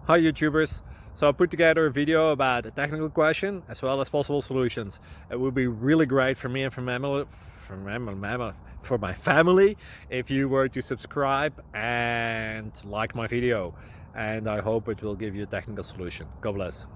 Hi YouTubers! So I put together a video about a technical question as well as possible solutions. It would be really great for me and for my family if you were to subscribe and like my video, and I hope it will give you a technical solution. God bless.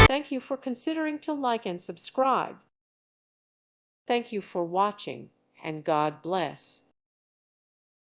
Thank you for considering to like and subscribe. Thank you for watching, and God bless.